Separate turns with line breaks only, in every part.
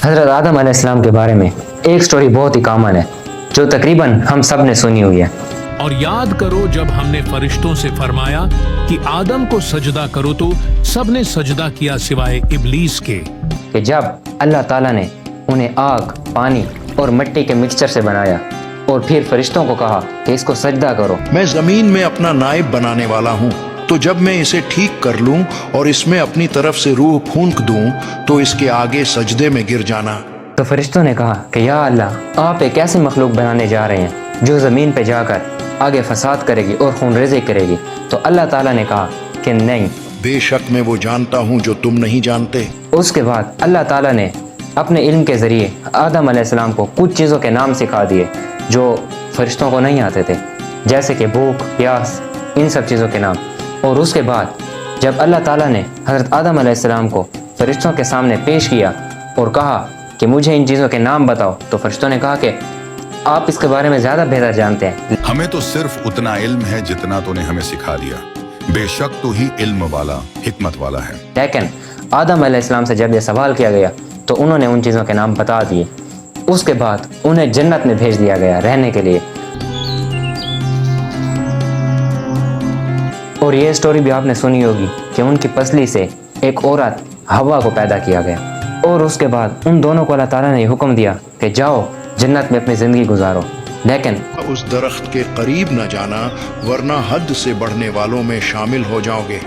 حضرت آدم علیہ السلام کے بارے میں ایک سٹوری بہت ہی کامن ہے جو تقریباً ہم سب نے سنی ہوئی ہے۔
اور یاد کرو جب ہم نے فرشتوں سے فرمایا کہ آدم کو سجدہ کرو تو سب نے سجدہ کیا سوائے ابلیس کے،
کہ جب اللہ تعالیٰ نے انہیں آگ، پانی اور مٹی کے مکسچر سے بنایا اور پھر فرشتوں کو کہا کہ اس کو سجدہ کرو۔
میں زمین میں اپنا نائب بنانے والا ہوں، تو جب میں اسے ٹھیک کر لوں اور اس میں اپنی طرف سے روح پھونک دوں تو اس کے آگے سجدے میں گر جانا۔
تو فرشتوں نے کہا کہ یا اللہ، آپ ایک ایسی مخلوق بنانے جا رہے ہیں جو زمین پہ جا کر آگے فساد کرے گی اور خون ریزی کرے گی۔ تو اللہ تعالیٰ نے کہا کہ نہیں۔
بے شک میں وہ جانتا ہوں جو تم نہیں جانتے۔
اس کے بعد اللہ تعالیٰ نے اپنے علم کے ذریعے آدم علیہ السلام کو کچھ چیزوں کے نام سکھا دیے جو فرشتوں کو نہیں آتے تھے، جیسے کہ بھوک، پیاس، ان سب چیزوں کے نام۔ اور اس کے بعد جب اللہ تعالیٰ نے حضرت آدم علیہ السلام کو فرشتوں کے سامنے پیش کیا اور کہا کہ مجھے ان چیزوں کے نام بتاؤ، تو فرشتوں نے کہا کہ آپ اس کے بارے میں زیادہ بہتر جانتے ہیں۔
ہمیں تو صرف اتنا علم ہے جتنا تو نے ہمیں سکھا دیا، بے شک تو ہی علم والا، حکمت والا ہے۔
لیکن آدم علیہ السلام سے جب یہ سوال کیا گیا تو انہوں نے ان چیزوں کے نام بتا دیے۔ اس کے بعد انہیں جنت میں بھیج دیا گیا رہنے کے لیے۔ اور یہ سٹوری بھی آپ نے سنی ہوگی کہ ان کی پسلی سے ایک عورت ہوا کو پیدا کیا گیا، اور اس کے بعد ان دونوں کو اللہ تعالیٰ نے حکم دیا کہ جاؤ جنت میں اپنی زندگی گزارو، لیکن
اس درخت کے قریب نہ جانا ورنہ حد سے بڑھنے والوں میں شامل ہو جاؤ گے۔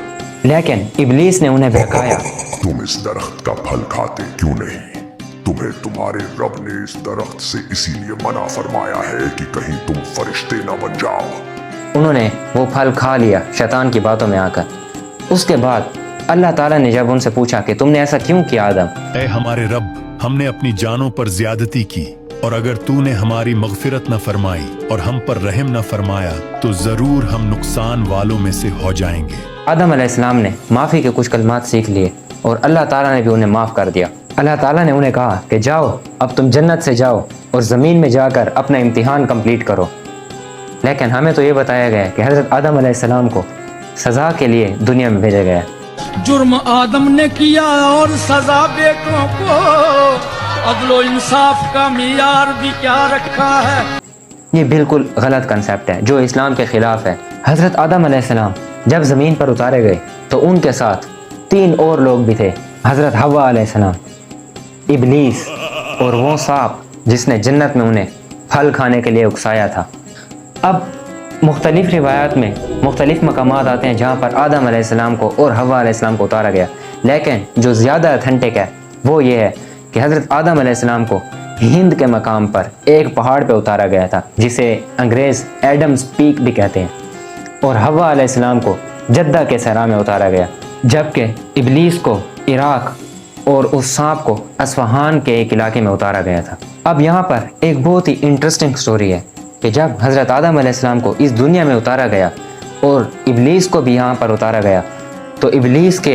لیکن ابلیس نے انہیں بہکایا۔
تم اس درخت کا پھل کھاتے کیوں نہیں؟ تمہیں تمہارے رب نے اس درخت سے اسی لیے منع فرمایا ہے کہ کہیں تم فرشتے نہ بن جاؤ۔
انہوں نے وہ پھل کھا لیا شیطان کی باتوں میں آ کر۔ اس کے بعد اللہ تعالیٰ نے جب ان سے پوچھا کہ تم نے ایسا کیوں کیا آدم؟
اے ہمارے رب، ہم نے اپنی جانوں پر زیادتی کی، اور اگر تو نے ہماری مغفرت نہ فرمائی اور ہم پر رحم نہ فرمایا تو ضرور ہم نقصان والوں میں سے ہو جائیں گے۔
آدم علیہ السلام نے معافی کے کچھ کلمات سیکھ لیے اور اللہ تعالیٰ نے بھی انہیں معاف کر دیا۔ اللہ تعالیٰ نے انہیں کہا کہ جاؤ اب تم جنت سے جاؤ اور زمین میں جا کر اپنا امتحان کمپلیٹ کرو۔ لیکن ہمیں تو یہ بتایا گیا کہ حضرت آدم علیہ السلام کو سزا کے لیے دنیا میں بھیجا گیا۔
جرم آدم نے کیا اور سزا بیٹوں کو، عدل و انصاف کا معیار بھی کیا رکھا ہے۔
یہ بالکل غلط کنسیپٹ ہے جو اسلام کے خلاف ہے۔ حضرت آدم علیہ السلام جب زمین پر اتارے گئے تو ان کے ساتھ 3 اور لوگ بھی تھے، حضرت حوا علیہ السلام، ابلیس اور وہ سانپ جس نے جنت میں انہیں پھل کھانے کے لیے اکسایا تھا۔ اب مختلف روایات میں مختلف مقامات آتے ہیں جہاں پر آدم علیہ السلام کو اور حوا علیہ السلام کو اتارا گیا، لیکن جو زیادہ اتھینٹک ہے وہ یہ ہے کہ حضرت آدم علیہ السلام کو ہند کے مقام پر ایک پہاڑ پہ اتارا گیا تھا جسے انگریز ایڈمز پیک بھی کہتے ہیں، اور حوا علیہ السلام کو جدہ کے صحرا میں اتارا گیا، جبکہ ابلیس کو عراق اور اس سانپ کو اصفہان کے ایک علاقے میں اتارا گیا تھا۔ اب یہاں پر ایک بہت ہی انٹرسٹنگ سٹوری ہے کہ جب حضرت آدم علیہ السلام کو اس دنیا میں اتارا گیا اور ابلیس کو بھی یہاں پر اتارا گیا تو ابلیس کے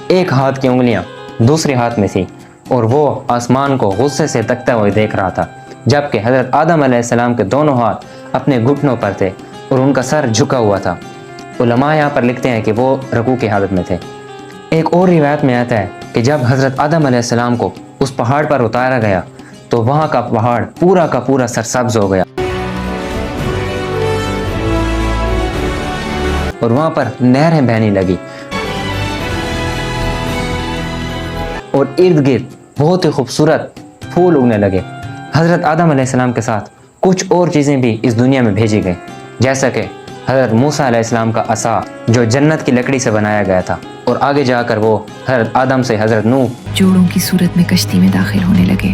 ایک ہاتھ کی انگلیاں دوسرے ہاتھ میں تھی اور وہ آسمان کو غصے سے تکتے ہوئے دیکھ رہا تھا، جبکہ حضرت آدم علیہ السلام کے دونوں ہاتھ اپنے گھٹنوں پر تھے اور ان کا سر جھکا ہوا تھا۔ علماء یہاں پر لکھتے ہیں کہ وہ رکوع کی حالت میں تھے۔ ایک اور روایت میں آتا ہے کہ جب حضرت آدم علیہ السلام کو اس پہاڑ پر اتارا گیا تو وہاں کا پہاڑ پورا کا پورا سرسبز ہو گیا اور وہاں پر نہریں بہنے لگی اور ارد گرد بہت ہی خوبصورت پھول اگنے لگے۔ حضرت آدم علیہ السلام کے ساتھ کچھ اور چیزیں بھی اس دنیا میں بھیجی گئی، جیسا کہ حضرت موسیٰ علیہ السلام کا عصا جو جنت کی لکڑی سے بنایا گیا تھا، اور آگے جا کر وہ حضرت آدم سے حضرت نوح
جوڑوں کی صورت میں کشتی میں داخل ہونے لگے۔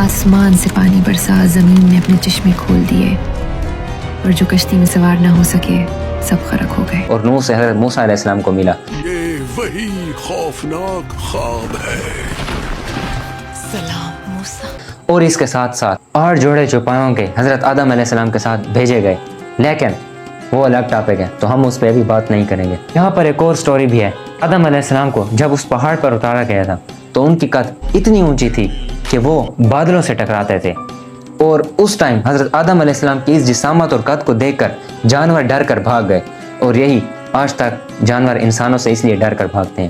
آسمان سے پانی برسا، زمین نے اپنے چشمے کھول دیے اور جو کشتی میں سوار نہ ہو سکے سب غرق ہو گئے۔
اور نوح سے حضرت موسیٰ علیہ السلام کو ملا۔
یہ وہی خوفناک خواب ہے۔
سلام موسیٰ۔
اور اس کے ساتھ ساتھ 8 جوڑے چوپایوں کے حضرت آدم علیہ السلام کے ساتھ بھیجے گئے، لیکن وہ الگ ٹاپک ہے تو ہم اس پہ بھی بات نہیں کریں گے۔ یہاں پر ایک اور سٹوری بھی ہے۔ آدم علیہ السلام کو جب اس پہاڑ پر اتارا گیا تھا تو ان کی قد اتنی اونچی تھی کہ وہ بادلوں سے ٹکراتے تھے، اور اس ٹائم حضرت آدم علیہ السلام کی اس جسامت اور قد کو دیکھ کر جانور ڈر کر بھاگ گئے، اور یہی آج تک جانور انسانوں سے اس لیے ڈر کر بھاگتے ہیں۔